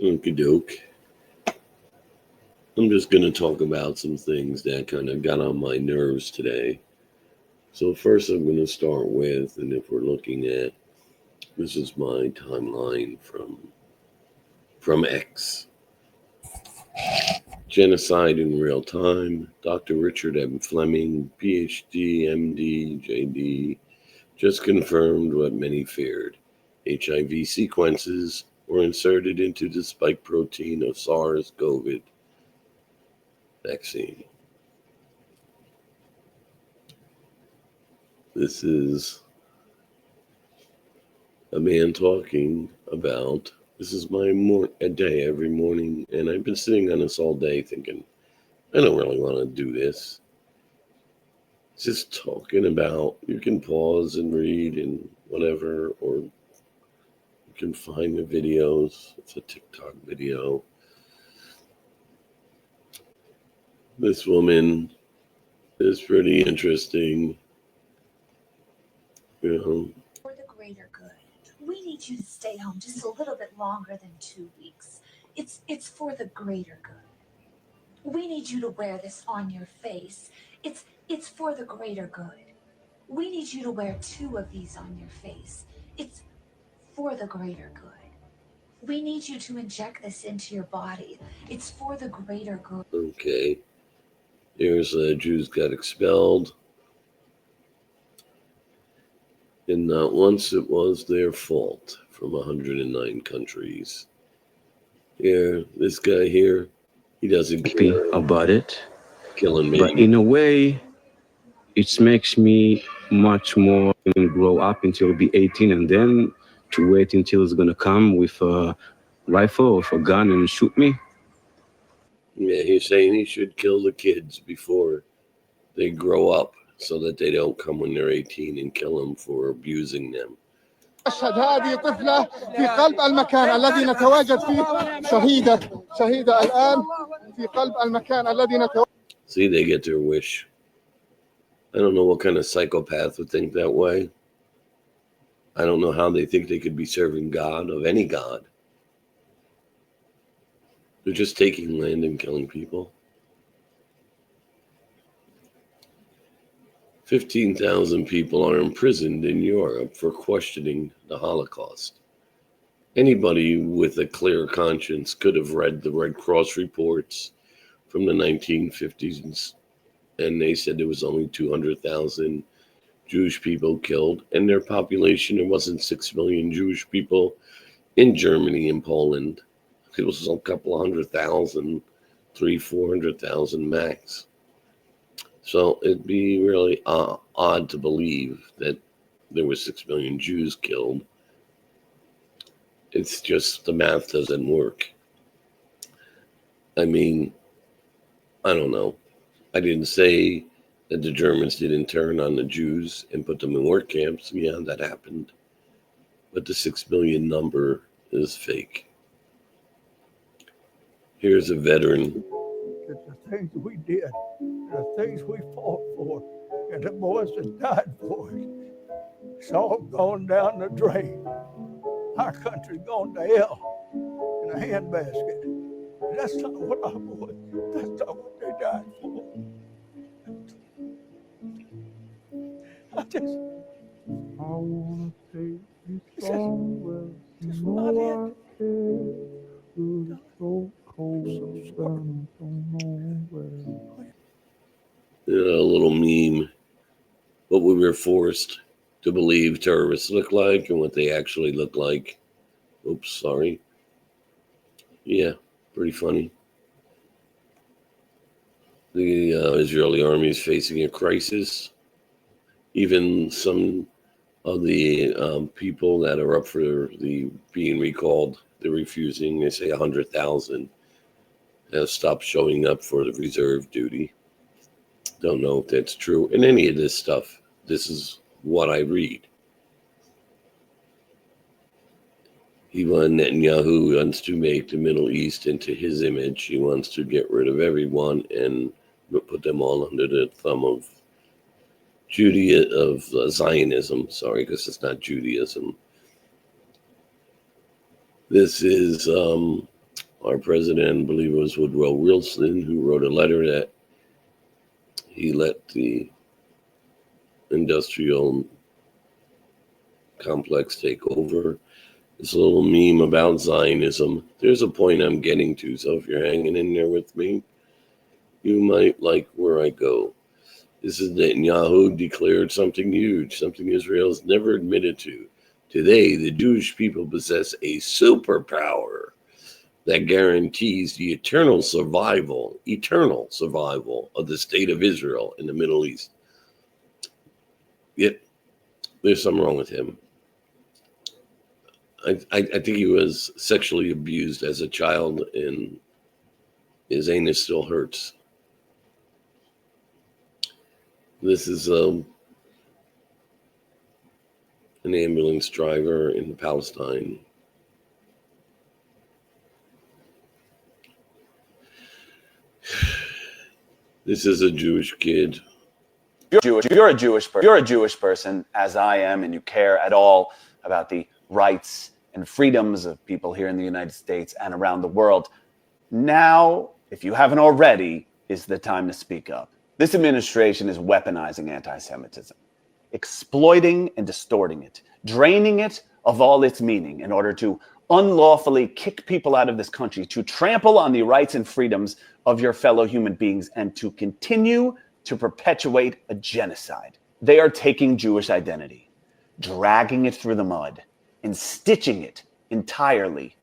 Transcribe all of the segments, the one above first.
Okie doke. I'm just going to talk about some things that kind of got on my nerves today. So, first, I'm going to start with, and if we're looking at this is my timeline from X. Genocide in Real Time. Dr. Richard M. Fleming, PhD, MD, JD, just confirmed what many feared. HIV sequences were inserted into the spike protein of SARS-CoV vaccine. This is a man talking about this is my a day every morning, and I've been sitting on this all day thinking, I don't really want to do this. Just talking about, you can pause and read and whatever, or you can find the videos. It's a TikTok video. This woman is pretty interesting. For the greater good. We need you to stay home just a little bit longer than 2 weeks. It's for the greater good. We need you to wear this on your face. It's for the greater good. We need you to wear 2 of these on your face. It's for the greater good. We need you to inject this into your body. It's for the greater good. Okay. Here's Jews got expelled. And not once it was their fault from 109 countries. Here, this guy here, he doesn't care about it. Killing me. But in a way, it makes me much more grow up until be 18 and then to wait until it's going to come with a rifle or a gun and shoot me. Yeah, he's saying he should kill the kids before they grow up so that they don't come when they're 18 and kill them for abusing them. أشهد هذه طفلة في قلب المكان الذي نتواجد فيه شهيدة الآن في قلب المكان الذي نتواجد. See, they get their wish. I don't know what kind of psychopath would think that way. I don't know how they think they could be serving God, of any God. They're just taking land and killing people. 15,000 people are imprisoned in Europe for questioning the Holocaust. Anybody with a clear conscience could have read the Red Cross reports from the 1950s, and they said there was only 200,000 Jewish people killed, and their population, there wasn't 6 million Jewish people in Germany and Poland. It was a couple 100,000, 400,000 max. So it'd be really odd to believe that there were 6 million Jews killed. It's just the math doesn't work. I mean, I don't know. I didn't say that the Germans didn't turn on the Jews and put them in work camps. Yeah, that happened. But the 6 million number is fake. Here's a veteran. The things we did, the things we fought for, and the boys that died for it, it's all gone down the drain. Our country gone to hell in a handbasket. That's not what our boys, that's not what they died for. I wanna take you somewhere. Just not it. So cold, don't know where. A little meme. What we were forced to believe terrorists look like and what they actually look like. Oops, sorry. Yeah, pretty funny. The Israeli army is facing a crisis. Even some of the people that are up for the being recalled, they're refusing. They say 100,000 have stopped showing up for the reserve duty. Don't know if that's true. In any of this stuff, this is what I read. Netanyahu wants to make the Middle East into his image. He wants to get rid of everyone and put them all under the thumb of Zionism. Sorry, because it's not Judaism. This is our president, I believe it was Woodrow Wilson, who wrote a letter that he let the industrial complex take over. This little meme about Zionism. There's a point I'm getting to, so if you're hanging in there with me, you might like where I go. This is Netanyahu declared something huge, something Israel has never admitted to. Today, the Jewish people possess a superpower that guarantees the eternal survival of the state of Israel in the Middle East. Yet, there's something wrong with him. I think he was sexually abused as a child, and his anus still hurts. This is an ambulance driver in Palestine. This is a Jewish kid. You're a Jewish person, as I am, and you care at all about the rights and freedoms of people here in the United States and around the world. Now, if you haven't already, is the time to speak up. This administration is weaponizing anti-Semitism, exploiting and distorting it, draining it of all its meaning in order to unlawfully kick people out of this country, to trample on the rights and freedoms of your fellow human beings, and to continue to perpetuate a genocide. They are taking Jewish identity, dragging it through the mud, and stitching it entirely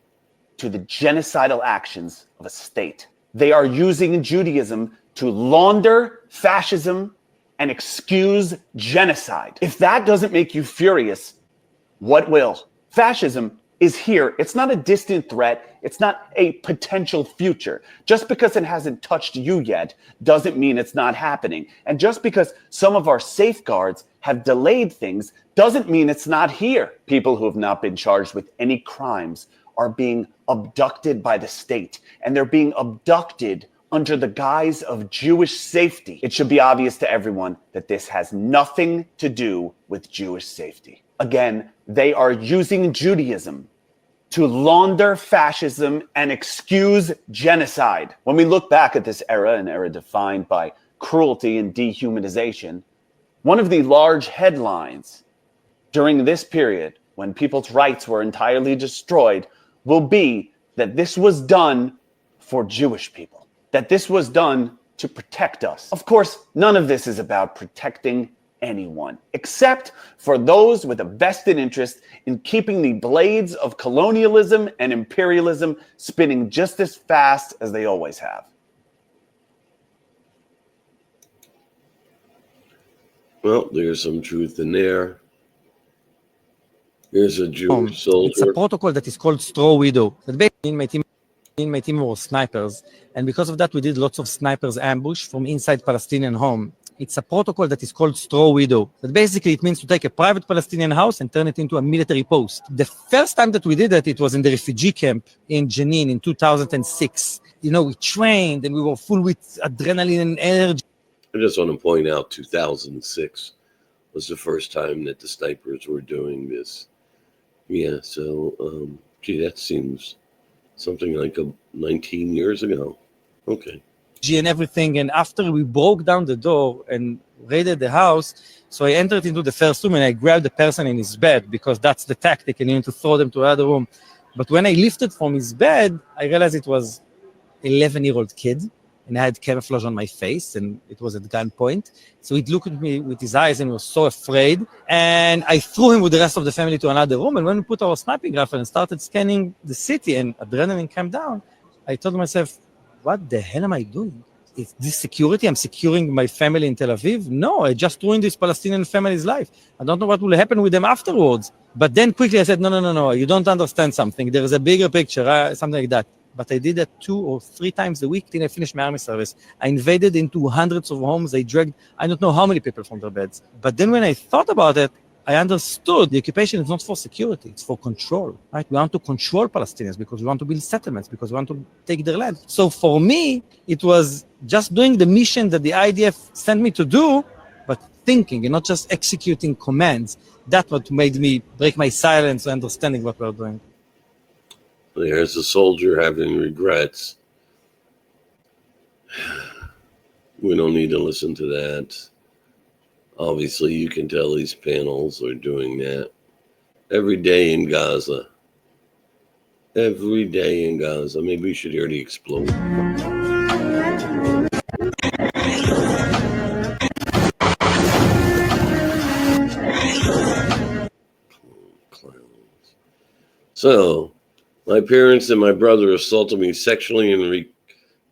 to the genocidal actions of a state. They are using Judaism to launder fascism and excuse genocide. If that doesn't make you furious, what will? Fascism is here. It's not a distant threat. It's not a potential future. Just because it hasn't touched you yet doesn't mean it's not happening. And just because some of our safeguards have delayed things doesn't mean it's not here. People who have not been charged with any crimes are being abducted by the state, and they're being abducted under the guise of Jewish safety. It should be obvious to everyone that this has nothing to do with Jewish safety. Again, they are using Judaism to launder fascism and excuse genocide. When we look back at this era, an era defined by cruelty and dehumanization, one of the large headlines during this period, when people's rights were entirely destroyed, will be that this was done for Jewish people, that this was done to protect us. Of course, none of this is about protecting anyone, except for those with a vested interest in keeping the blades of colonialism and imperialism spinning just as fast as they always have. Well, there's some truth in there. Here's a Jewish soldier. It's a protocol that is called straw widow. That basically in my team were snipers, and because of that we did lots of snipers ambush from inside Palestinian home. It's a protocol that is called straw widow. That basically it means to take a private Palestinian house and turn it into a military post. The first time that we did that, it was in the refugee camp in Jenin in 2006. You know, we trained and we were full with adrenaline and energy. I just want to point out 2006 was the first time that the snipers were doing this. Yeah, so, gee, that seems something like 19 years ago. Okay. And everything, and after we broke down the door and raided the house, so I entered into the first room and I grabbed the person in his bed, because that's the tactic, and you need to throw them to another room. But when I lifted from his bed, I realized it was an 11-year-old kid, and I had camouflage on my face, and it was at gunpoint. So he looked at me with his eyes and was so afraid, and I threw him with the rest of the family to another room. And when we put our sniping rifle and started scanning the city and adrenaline came down, I told myself, what the hell am I doing? Is this security? I'm securing my family in Tel Aviv? No, I just ruined this Palestinian family's life. I don't know what will happen with them afterwards. But then quickly I said, no, you don't understand something. There is a bigger picture, something like that. But I did that 2 or 3 times a week till I finished my army service. I invaded into hundreds of homes. I dragged, I don't know how many people from their beds. But then when I thought about it, I understood the occupation is not for security, it's for control, right? We want to control Palestinians because we want to build settlements, because we want to take their land. So for me, it was just doing the mission that the IDF sent me to do, but thinking and not just executing commands. That's what made me break my silence and understanding what we're doing. There's a soldier having regrets. We don't need to listen to that. Obviously, you can tell these panels are doing that every day in Gaza. Every day in Gaza. Maybe we should hear the explode. Clowns. So, my parents and my brother assaulted me sexually and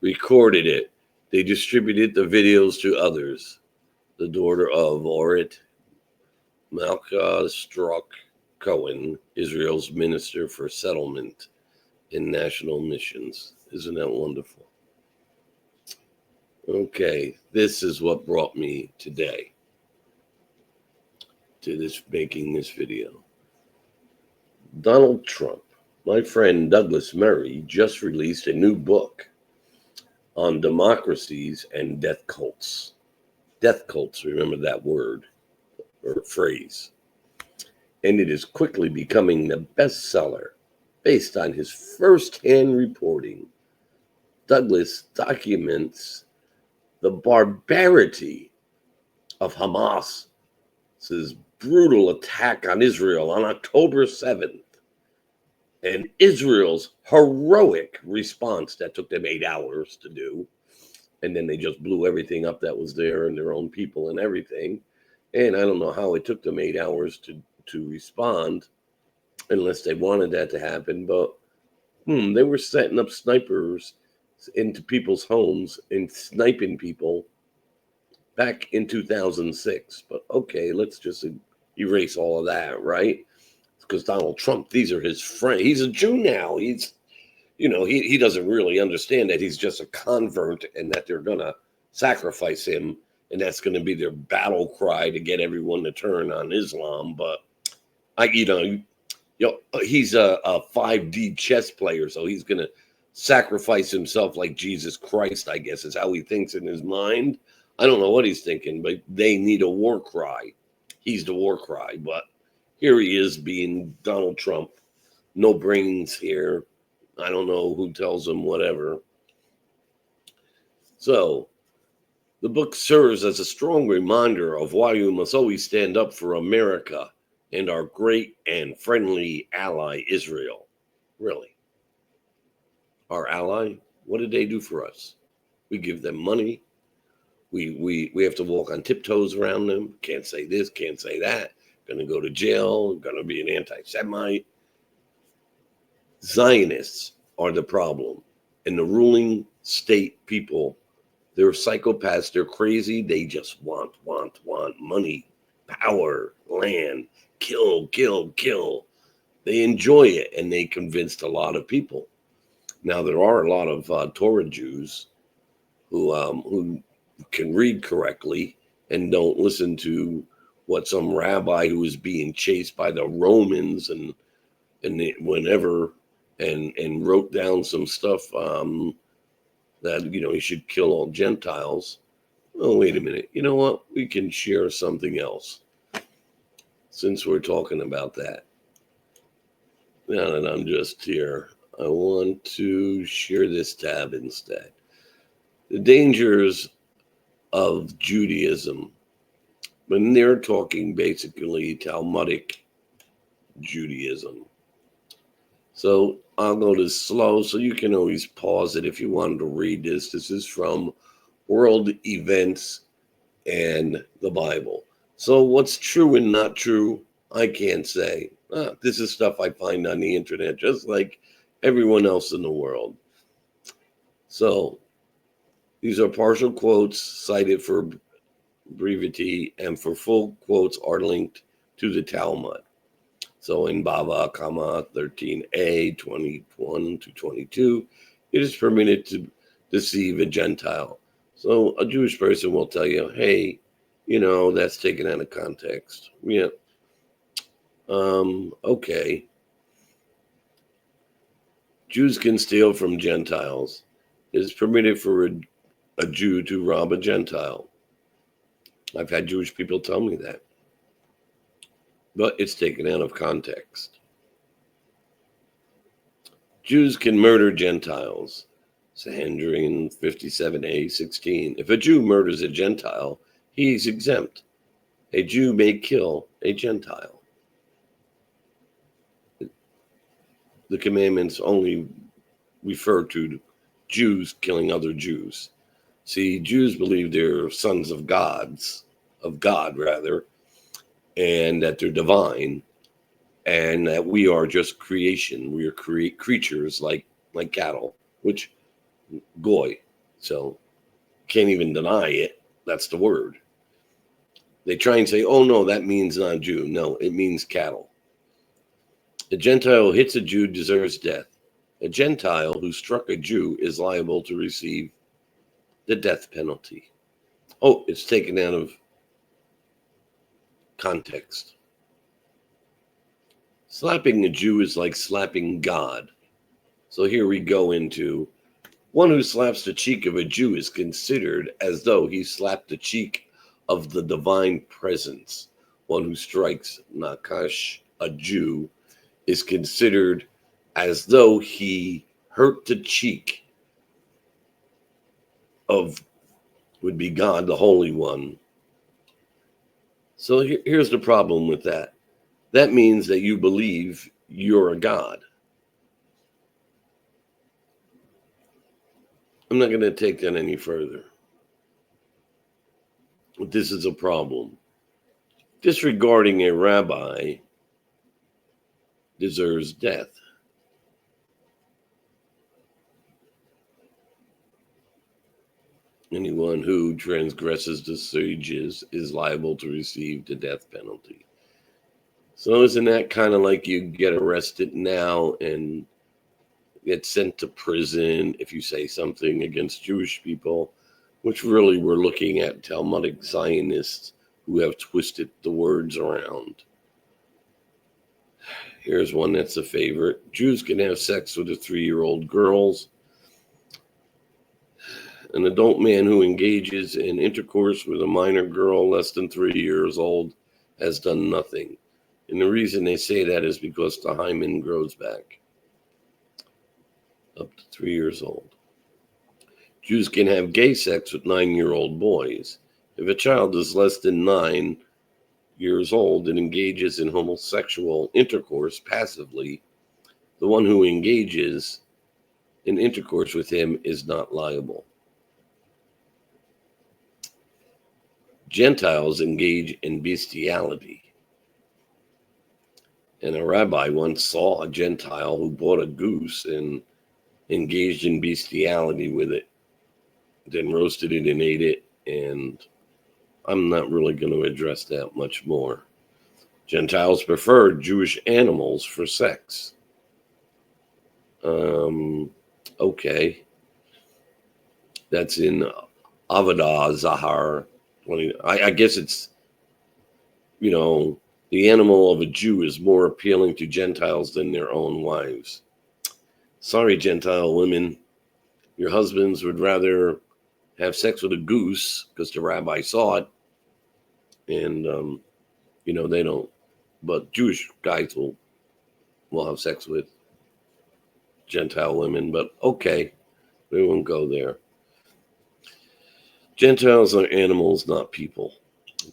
recorded it. They distributed the videos to others. The daughter of Orit Malka Strzok Cohen, Israel's Minister for Settlement and National Missions. Isn't that wonderful? Okay, this is what brought me today to making this video. Donald Trump, my friend Douglas Murray, just released a new book on democracies and death cults. Death cults, remember that word or phrase. And it is quickly becoming the bestseller based on his first-hand reporting. Douglas documents the barbarity of Hamas's brutal attack on Israel on October 7th and Israel's heroic response that took them 8 hours to do. And then they just blew everything up that was there and their own people and everything. And I don't know how it took them 8 hours to respond unless they wanted that to happen. But they were setting up snipers into people's homes and sniping people back in 2006. But okay, let's just erase all of that, right? Because Donald Trump, these are his friends. He's a Jew now. He's, he doesn't really understand that he's just a convert and that they're going to sacrifice him. And that's going to be their battle cry to get everyone to turn on Islam. But he's a 5D chess player. So he's going to sacrifice himself like Jesus Christ, I guess, is how he thinks in his mind. I don't know what he's thinking, but they need a war cry. He's the war cry. But here he is being Donald Trump. No brains here. I don't know who tells him whatever. So the book serves as a strong reminder of why we must always stand up for America and our great and friendly ally, Israel. Really. Our ally? What did they do for us? We give them money. We have to walk on tiptoes around them. Can't say this, can't say that. Going to go to jail. Going to be an anti-Semite. Zionists are the problem. And the ruling state people, they're psychopaths. They're crazy. They just want money, power, land, kill. They enjoy it, and they convinced a lot of people. Now, there are a lot of Torah Jews who can read correctly and don't listen to what some rabbi who was being chased by the Romans and wrote down some stuff that he should kill all Gentiles. Oh, wait a minute. You know what? We can share something else since we're talking about that. Now that I'm just here, I want to share this tab instead. The dangers of Judaism. When they're talking basically Talmudic Judaism. So I'll go to slow, so you can always pause it if you wanted to read this. This is from World Events and the Bible. So what's true and not true, I can't say. This is stuff I find on the internet, just like everyone else in the world. So these are partial quotes cited for brevity, and for full quotes are linked to the Talmud. So in Bava Kama 13a, 21 to 22, it is permitted to deceive a Gentile. So a Jewish person will tell you, hey, that's taken out of context. Yeah. Okay. Jews can steal from Gentiles. It is permitted for a Jew to rob a Gentile. I've had Jewish people tell me that. But it's taken out of context. Jews can murder Gentiles. Sanhedrin 57a:16. If a Jew murders a Gentile, he is exempt. A Jew may kill a Gentile. The commandments only refer to Jews killing other Jews. See, Jews believe they're sons of God rather, and that they're divine, and that we are just creation. We are creatures like cattle, which goy. So can't even deny it. That's the word. They try and say, oh no, that means not Jew. No, it means cattle. A Gentile who hits a Jew deserves death. A Gentile who struck a Jew is liable to receive the death penalty. Oh, it's taken out of context. Slapping a Jew is like slapping God. So here we go into one who slaps the cheek of a Jew is considered as though he slapped the cheek of the divine presence. One who strikes Nakash, a Jew, is considered as though he hurt the cheek of, would be God, the Holy One. So here's the problem with that. That means that you believe you're a God. I'm not going to take that any further. This is a problem. Disregarding a rabbi deserves death. Anyone who transgresses the sages is liable to receive the death penalty. So isn't that kind of like you get arrested now and get sent to prison if you say something against Jewish people, which really we're looking at Talmudic Zionists who have twisted the words around. Here's one that's a favorite. Jews can have sex with 3-year-old girls. An adult man who engages in intercourse with a minor girl less than 3 years old has done nothing. And the reason they say that is because the hymen grows back up to 3 years old. Jews can have gay sex with 9-year-old boys. If a child is less than 9 years old and engages in homosexual intercourse passively, the one who engages in intercourse with him is not liable. Gentiles engage in bestiality. And a rabbi once saw a Gentile who bought a goose and engaged in bestiality with it, then roasted it and ate it, and I'm not really going to address that much more. Gentiles prefer Jewish animals for sex. Okay. That's in Avodah Zahar 20. I guess it's, the animal of a Jew is more appealing to Gentiles than their own wives. Sorry, Gentile women. Your husbands would rather have sex with a goose because the rabbi saw it. And, they don't. But Jewish guys will have sex with Gentile women. But okay, we won't go there. Gentiles are animals, not people.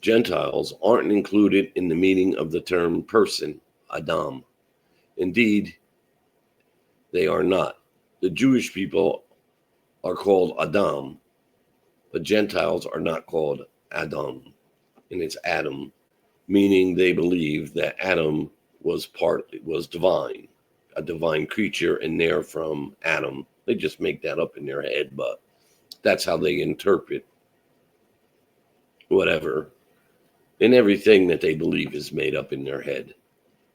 Gentiles aren't included in the meaning of the term person, Adam. Indeed, they are not. The Jewish people are called Adam, but Gentiles are not called Adam, and it's Adam, meaning they believe that Adam was divine, a divine creature, and they're from Adam. They just make that up in their head, but that's how they interpret whatever. And everything that they believe is made up in their head.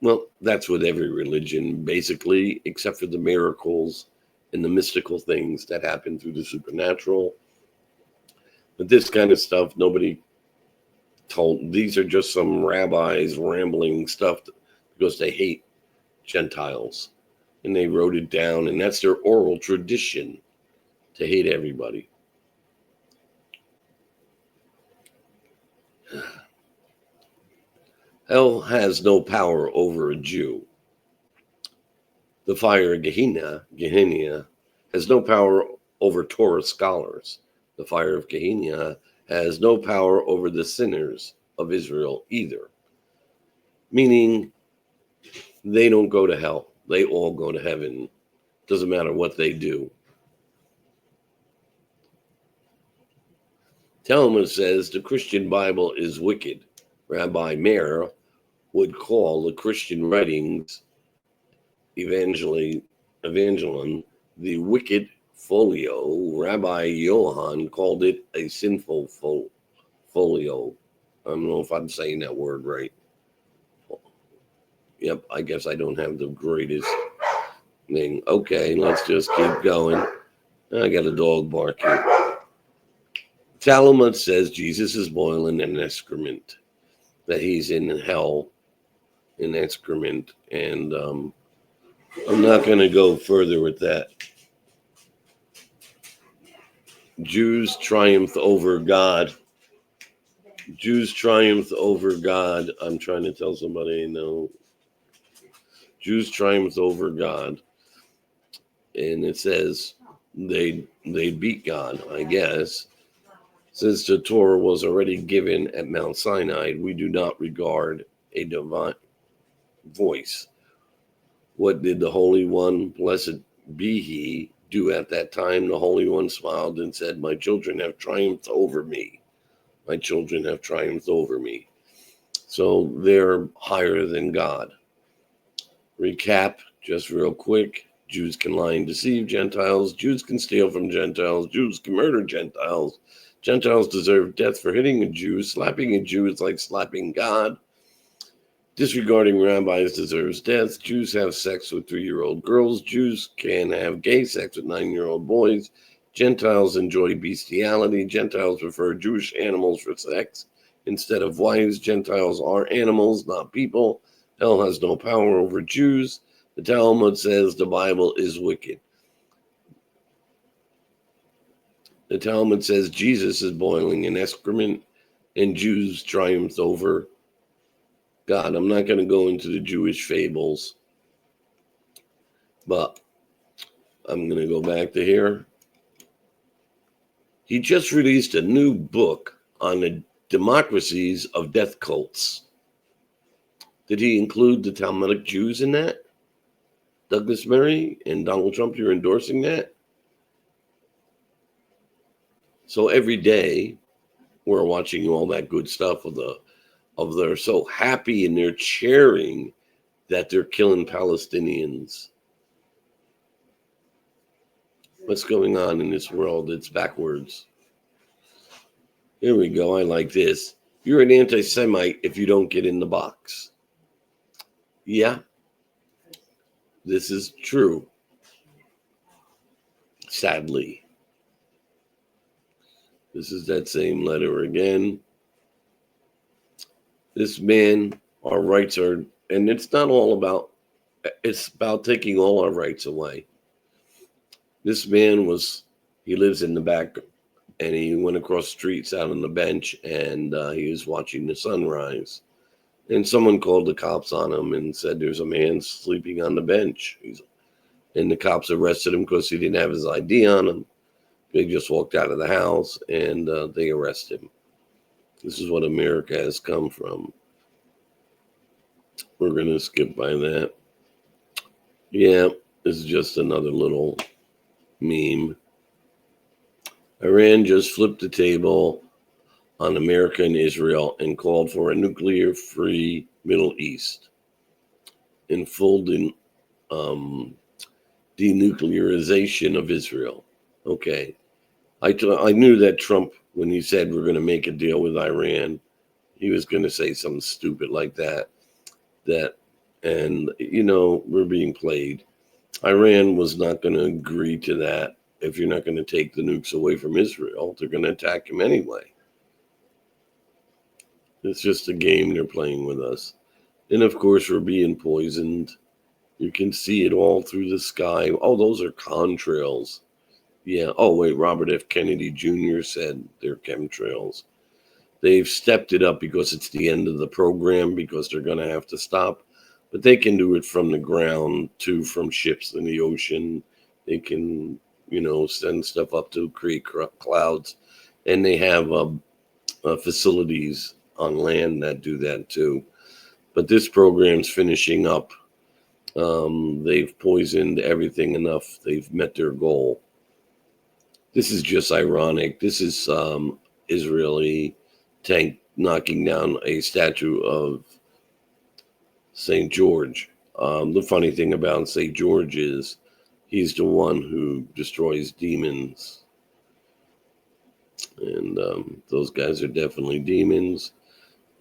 Well, that's with every religion, basically, except for the miracles and the mystical things that happen through the supernatural. But this kind of stuff, nobody told. These are just some rabbis rambling stuff because they hate Gentiles. And they wrote it down, and that's their oral tradition, to hate everybody. Hell has no power over a Jew. The fire of Gehenna has no power over Torah scholars. The fire of Gehenna has no power over the sinners of Israel either. Meaning, they don't go to hell. They all go to heaven. Doesn't matter what they do. Talmud says the Christian Bible is wicked. Rabbi Meir would call the Christian writings, Evangelion, the wicked folio. Rabbi Yohan called it a sinful folio. I don't know if I'm saying that word right. Yep, I guess I don't have the greatest thing. Okay, let's just keep going. I got a dog barking. Talmud says Jesus is boiling in excrement, that he's in hell in excrement, and I'm not going to go further with that. Jews triumph over God. Jews triumph over God. I'm trying to tell somebody, no. Jews triumph over God. And it says they beat God, I guess. Since the Torah was already given at Mount Sinai, we do not regard a divine voice. What did the Holy One, blessed be he, do at that time? The Holy One smiled and said, my children have triumphed over me. My children have triumphed over me. So they're higher than God. Recap, just real quick. Jews can lie and deceive Gentiles. Jews can steal from Gentiles. Jews can murder Gentiles. Gentiles deserve death for hitting a Jew. Slapping a Jew is like slapping God. Disregarding rabbis deserves death. Jews have sex with 3-year-old girls. Jews can have gay sex with 9-year-old boys. Gentiles enjoy bestiality. Gentiles prefer Jewish animals for sex instead of wives. Gentiles are animals, not people. Hell has no power over Jews. The Talmud says the Bible is wicked. The Talmud says Jesus is boiling in excrement and Jews triumphed over God. I'm not going to go into the Jewish fables, but I'm going to go back to here. He just released a new book on the democracies of death cults. Did he include the Talmudic Jews in that? Douglas Murray and Donald Trump, you're endorsing that? So every day we're watching all that good stuff of they're so happy and they're cheering that they're killing Palestinians. What's going on in this world? It's backwards. Here we go. I like this. You're an anti-Semite if you don't get in the box. Yeah, this is true. Sadly. This is that same letter again. This man, our rights are, and it's not all about, it's about taking all our rights away. This man he lives in the back, and he went across the streets out on the bench, and he was watching the sunrise. And someone called the cops on him and said, there's a man sleeping on the bench. And the cops arrested him because he didn't have his ID on him. They just walked out of the house, and they arrested him. This is what America has come from. We're going to skip by that. Yeah, this is just another little meme. Iran just flipped the table on America and Israel and called for a nuclear-free Middle East and full denuclearization of Israel. Okay. I knew that Trump, when he said we're going to make a deal with Iran, he was going to say something stupid like that. And, we're being played. Iran was not going to agree to that. If you're not going to take the nukes away from Israel, they're going to attack him anyway. It's just a game they're playing with us. And, of course, we're being poisoned. You can see it all through the sky. Oh, those are contrails. Yeah. Oh, wait, Robert F. Kennedy Jr. said they're chemtrails. They've stepped it up because it's the end of the program, because they're going to have to stop But they can do it from the ground to from ships in the ocean. They can, send stuff up to create clouds. And they have facilities on land that do that too. But this program's finishing up. They've poisoned everything enough. They've met their goal. This is just ironic. This is Israeli tank knocking down a statue of St. George. The funny thing about St. George is he's the one who destroys demons. And those guys are definitely demons.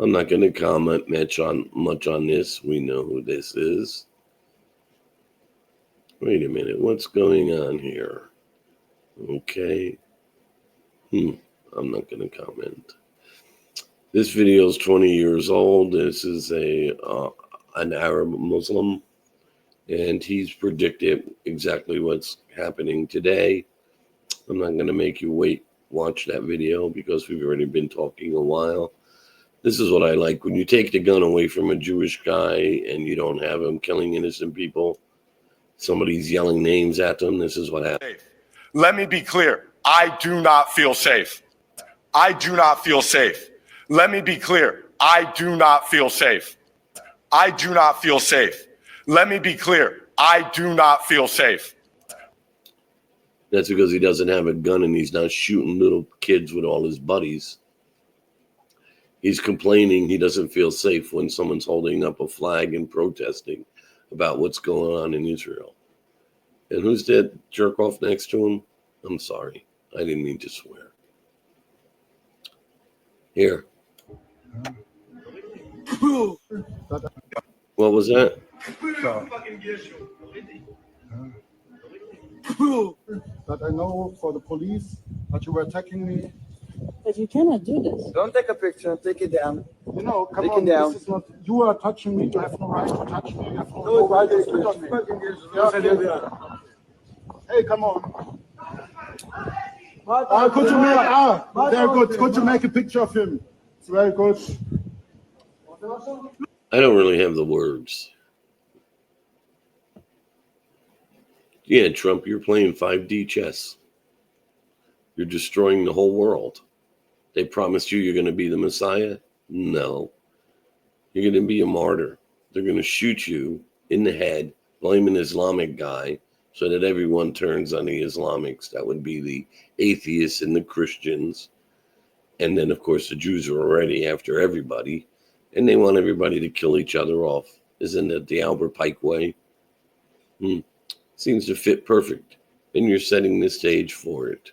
I'm not going to comment much on this. We know who this is. Wait a minute. What's going on here? Okay. I'm not going to comment. This video is 20 years old. This is an Arab Muslim, and he's predicted exactly what's happening today. I'm not going to make you watch that video because we've already been talking a while. This is what I like. When you take the gun away from a Jewish guy and you don't have him killing innocent people, somebody's yelling names at them, this is what happens. Let me be clear. I do not feel safe. I do not feel safe. Let me be clear. I do not feel safe. I do not feel safe. Let me be clear. I do not feel safe. That's because he doesn't have a gun and he's not shooting little kids with all his buddies. He's complaining he doesn't feel safe when someone's holding up a flag and protesting about what's going on in Israel. And who's that jerk off next to him? I'm sorry. I didn't mean to swear. Here. What was that? That I know for the police that you were attacking me. But you cannot do this. Don't take a picture. Take it down. Come take on. It down. This is not. You are touching me. You have no right to touch me. You have no right to touch me. Hey, come on. Very good. Good to make a picture of him. It's very good. I don't really have the words. Yeah, Trump, you're playing 5D chess. You're destroying the whole world. They promised you're going to be the Messiah? No. You're going to be a martyr. They're going to shoot you in the head, blame an Islamic guy, so that everyone turns on the Islamics. That would be the atheists and the Christians. And then, of course, the Jews are already after everybody. And they want everybody to kill each other off. Isn't it the Albert Pike way? Seems to fit perfect. And you're setting the stage for it.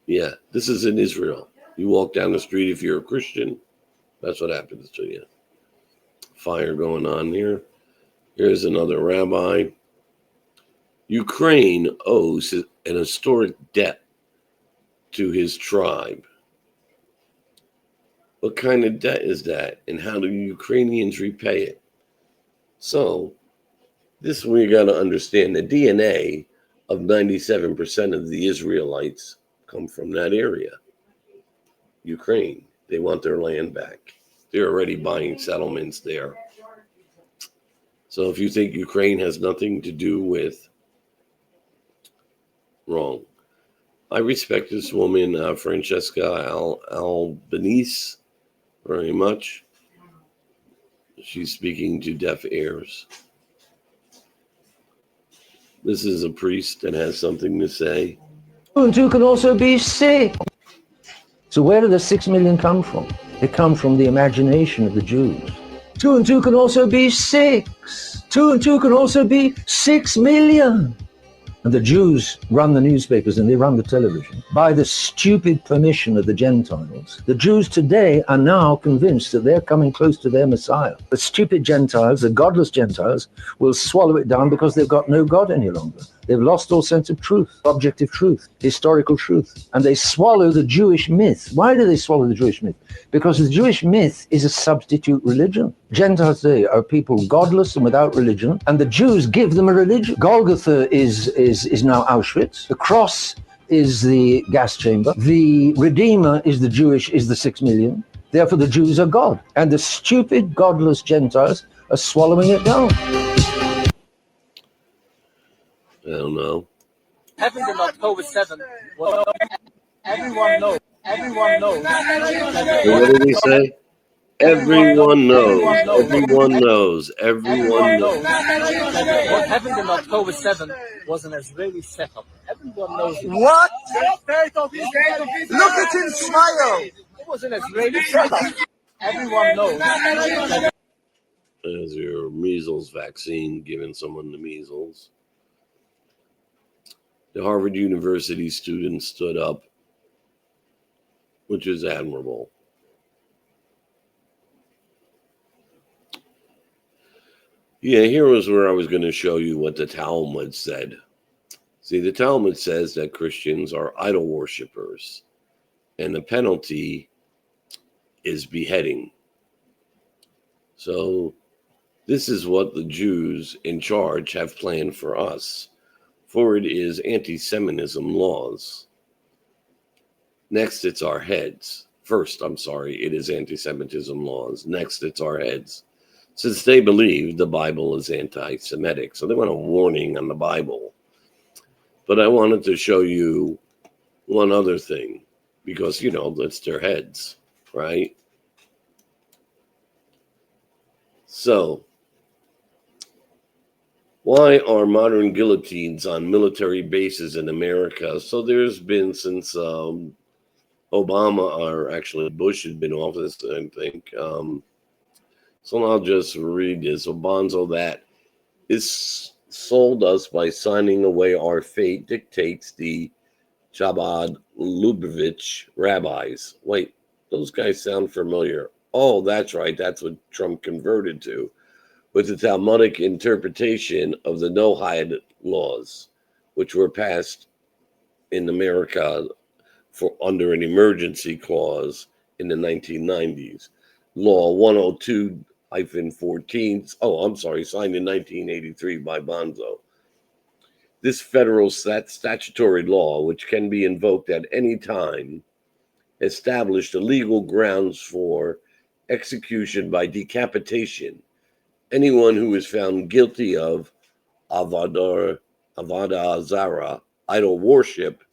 Yeah, this is in Israel. You walk down the street, if you're a Christian, that's what happens to you. Fire going on here. Here's another rabbi. Ukraine owes an historic debt to his tribe. What kind of debt is that? And how do Ukrainians repay it? So, this we got to understand. The DNA of 97% of the Israelites come from that area. Ukraine. They want their land back. They're already buying settlements there. So if you think Ukraine has nothing to do with, wrong. I respect this woman, Francesca Albanese, very much. She's speaking to deaf ears. This is a priest that has something to say. 2 and 2 can also be 6. So where do the 6 million come from? They come from the imagination of the Jews. 2 and 2 can also be 6. 2 and 2 can also be 6 million. And the Jews run the newspapers and they run the television. By the stupid permission of the Gentiles, the Jews today are now convinced that they're coming close to their Messiah. The stupid Gentiles, the godless Gentiles, will swallow it down because they've got no God any longer. They've lost all sense of truth, objective truth, historical truth. And they swallow the Jewish myth. Why do they swallow the Jewish myth? Because the Jewish myth is a substitute religion. Gentiles today are people godless and without religion, and the Jews give them a religion. Golgotha is now Auschwitz. The cross is the gas chamber. The Redeemer is the 6 million. Therefore, the Jews are God. And the stupid, godless Gentiles are swallowing it down. I don't know. Happened on October 7th. Well, everyone knows. Everyone knows. What did he say? Everyone knows. Everyone knows. Everyone knows. What happened on October 7th was an Israeli setup. Everyone knows. What? Look at him smile. It was an Israeli setup. Everyone knows. As your measles vaccine, giving someone the measles. The Harvard University student stood up, which is admirable. Yeah, here was where I was going to show you what the Talmud said. See, the Talmud says that Christians are idol worshippers, and the penalty is beheading. So this is what the Jews in charge have planned for us, for it is anti-Semitism laws. Next, it's our heads. First, it is anti-Semitism laws. Next, it's our heads. Since they believe the Bible is anti-Semitic. So they want a warning on the Bible. But I wanted to show you one other thing, because, that's their heads, right? So, why are modern guillotines on military bases in America? So there's been since Obama, or actually Bush had been in office, I think. So I'll just read this. Obonzo, that is sold us by signing away our fate, dictates the Chabad Lubavitch rabbis. Wait, those guys sound familiar. Oh, that's right. That's what Trump converted to, with the Talmudic interpretation of the Noahide laws, which were passed in America under an emergency clause in the 1990s. Law 102-14, signed in 1983 by Bonzo. This federal statutory law, which can be invoked at any time, established the legal grounds for execution by decapitation anyone who is found guilty of Avodah Zara, idol worship,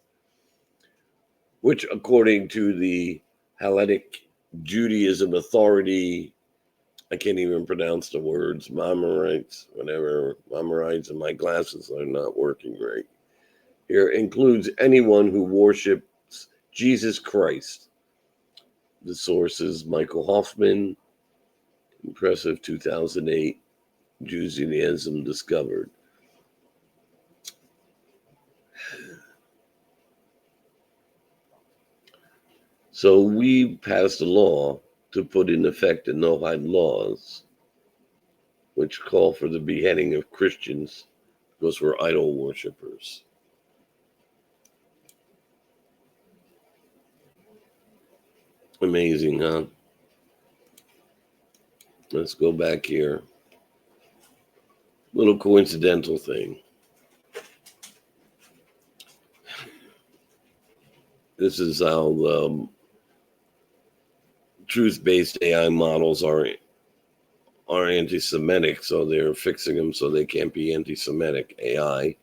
which according to the Hellenic Judaism Authority, I can't even pronounce the words, Maimonides, and my glasses are not working right. Here includes anyone who worships Jesus Christ. The source is Michael Hoffman, impressive 2008, Judaism discovered. So we passed a law to put in effect the Noahide laws, which call for the beheading of Christians because we're idol worshippers. Amazing, huh? Let's go back here. Little coincidental thing. This is how truth-based AI models are anti-Semitic, so they're fixing them so they can't be anti-Semitic AI.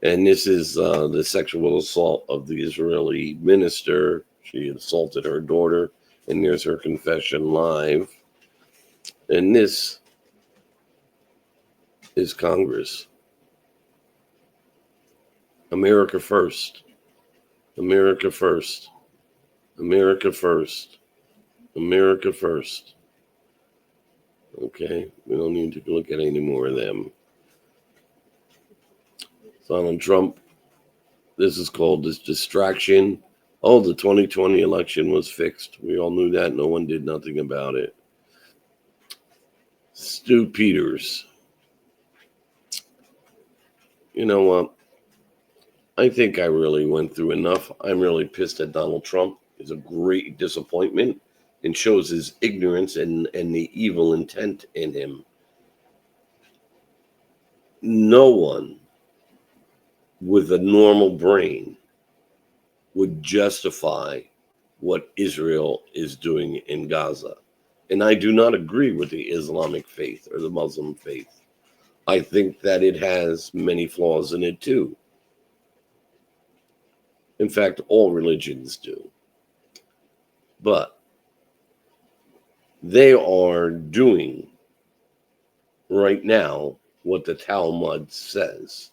And this is the sexual assault of the Israeli minister. She assaulted her daughter, and here's her confession live. And this is Congress. America first. America first. America first. America first. Okay, we don't need to look at any more of them. Donald Trump, this is called this distraction. Oh, the 2020 election was fixed. We all knew that. No one did nothing about it. Stu Peters. You know what? I think I really went through enough. I'm really pissed at Donald Trump. It's a great disappointment and shows his ignorance and the evil intent in him. No one with a normal brain would justify what Israel is doing in Gaza. And I do not agree with the Islamic faith or the Muslim faith. I think that it has many flaws in it too. In fact, all religions do. But they are doing right now what the Talmud says,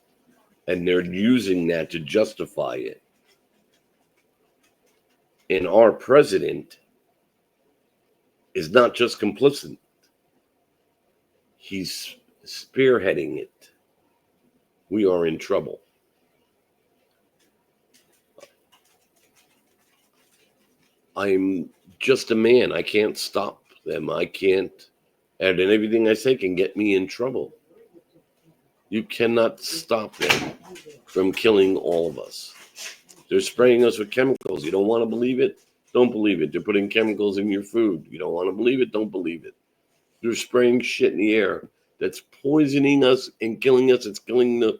and they're using that to justify it. And our president is not just complicit, he's spearheading it. We are in trouble. I'm just a man. I can't stop them. I can't, and everything I say can get me in trouble. You cannot stop them from killing all of us. They're spraying us with chemicals. You don't want to believe it? Don't believe it. They're putting chemicals in your food. You don't want to believe it? Don't believe it. They're spraying shit in the air that's poisoning us and killing us. It's killing the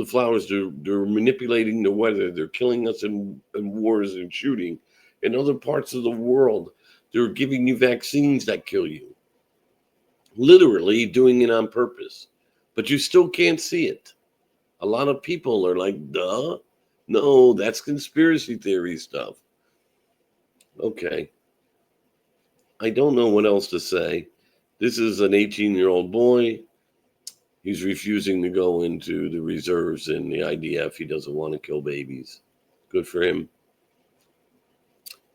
flowers. They're manipulating the weather. They're killing us in wars and shooting. In other parts of the world, they're giving you vaccines that kill you. Literally doing it on purpose. But you still can't see it. A lot of people are like, duh. No, that's conspiracy theory stuff. Okay. I don't know what else to say. This is an 18-year-old boy. He's refusing to go into the reserves in the IDF. He doesn't want to kill babies. Good for him.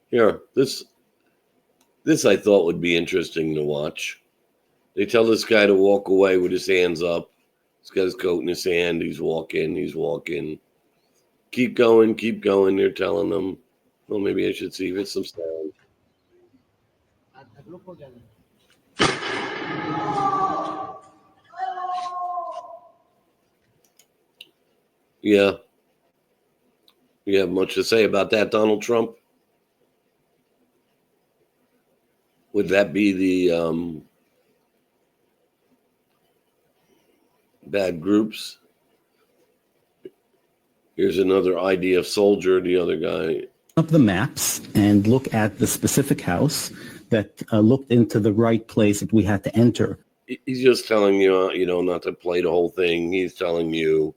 Here, this I thought would be interesting to watch. They tell this guy to walk away with his hands up. He's got his coat in his hand. He's walking. Keep going. They're telling him. Well, maybe I should see if it's some sound. Yeah. You have much to say about that, Donald Trump? Would that be the bad groups? Here's another IDF soldier, the other guy. Up the maps and look at the specific house that looked into the right place that we had to enter. He's just telling you, not to play the whole thing. He's telling you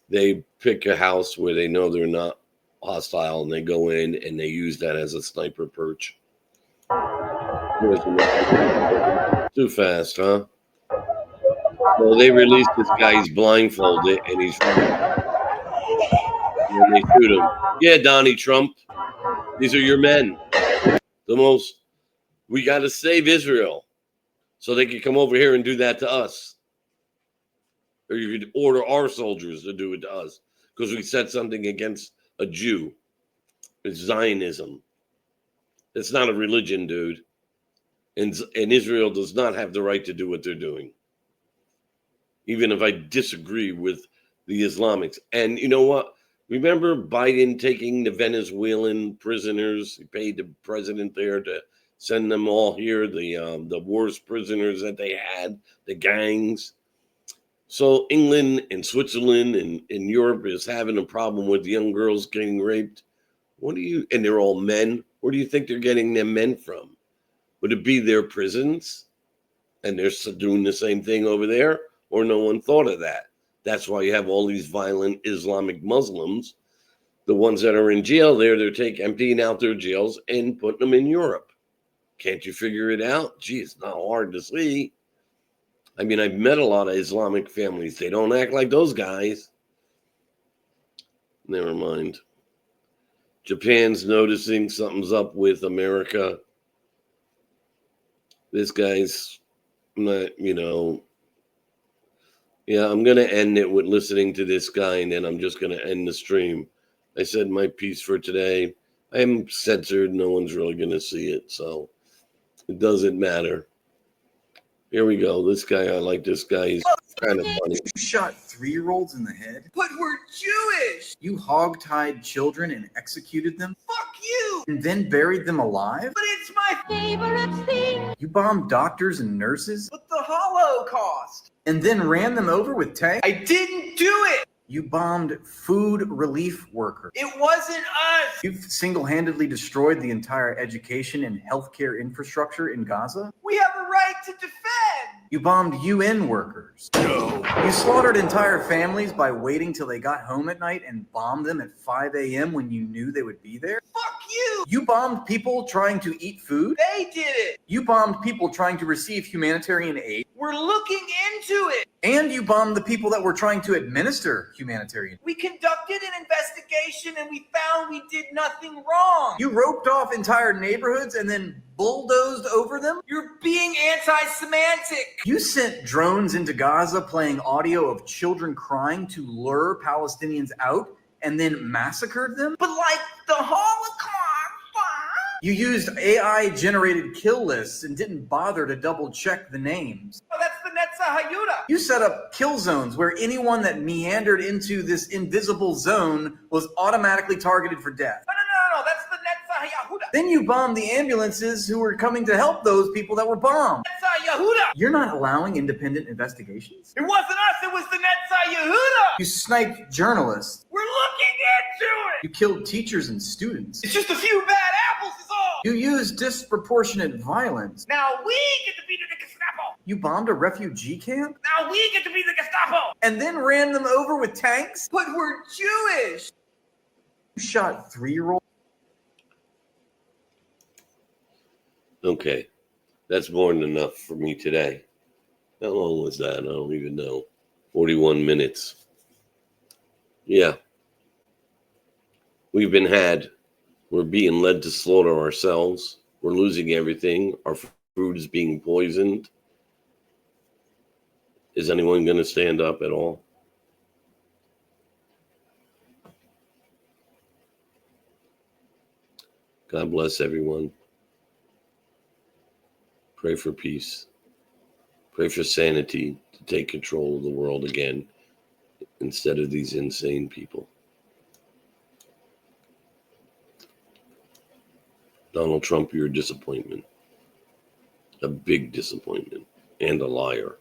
they pick a house where they know they're not hostile, and they go in and they use that as a sniper perch. Too fast, huh? Well, they released this guy. He's blindfolded and he's running. And they shoot him. Yeah, Donnie Trump. These are your men. We got to save Israel so they can come over here and do that to us. Or you could order our soldiers to do it to us because we said something against a Jew. It's Zionism. It's not a religion, dude. And Israel does not have the right to do what they're doing. Even if I disagree with the Islamics. And you know what? Remember Biden taking the Venezuelan prisoners? He paid the president there to send them all here, the worst prisoners that they had, the gangs. So England and Switzerland and Europe is having a problem with young girls getting raped. And they're all men. Where do you think they're getting them men from? Would it be their prisons? And they're doing the same thing over there? Or no one thought of that? That's why you have all these violent Islamic Muslims. The ones that are in jail there, they're emptying out their jails and putting them in Europe. Can't you figure it out? Gee, it's not hard to see. I mean, I've met a lot of Islamic families. They don't act like those guys. Never mind. Japan's noticing something's up with America. This guy's not, Yeah, I'm going to end it with listening to this guy, and then I'm just going to end the stream. I said my piece for today. I am censored. No one's really going to see it, so it doesn't matter. Here we go. This guy, I like this guy. He's kind of funny. You shot 3-year-olds in the head? But we're Jewish! You hog-tied children and executed them? Fuck you! And then buried them alive? But it's my favorite thing! You bombed doctors and nurses? But the Holocaust! And then ran them over with tanks? I didn't do it! You bombed food relief workers. It wasn't us. You've single-handedly destroyed the entire education and healthcare infrastructure in Gaza. We have a right to defend. You bombed UN workers. No. You slaughtered entire families by waiting till they got home at night and bombed them at 5 a.m. when you knew they would be there. Fuck you. You bombed people trying to eat food. They did it. You bombed people trying to receive humanitarian aid. We're looking into it. And you bombed the people that were trying to administer humanitarian. We conducted an investigation and we found we did nothing wrong. You roped off entire neighborhoods and then bulldozed over them. You're being anti-semantic. You sent drones into Gaza playing audio of children crying to lure Palestinians out and then massacred them. But like the Holocaust. You used AI-generated kill lists and didn't bother to double-check the names. Oh, that's the Netza Hayuda. You set up kill zones where anyone that meandered into this invisible zone was automatically targeted for death. No, that's the Netza Yahuda. Then you bombed the ambulances who were coming to help those people that were bombed. Netza Yahuda. You're not allowing independent investigations? It wasn't us, it was the Netza Yahuda. You sniped journalists. We're looking into it. You killed teachers and students. It's just a few bad apples is all. You used disproportionate violence. Now we get to be the Gestapo. You bombed a refugee camp? Now we get to be the Gestapo. And then ran them over with tanks? But we're Jewish. You shot 3-year-olds? Okay, that's more than enough for me today. How long was that? I don't even know. 41 minutes. Yeah. We've been had. We're being led to slaughter ourselves. We're losing everything. Our food is being poisoned. Is anyone going to stand up at all? God bless everyone. Pray for peace. Pray for sanity to take control of the world again instead of these insane people. Donald Trump, you're a disappointment. A big disappointment and a liar.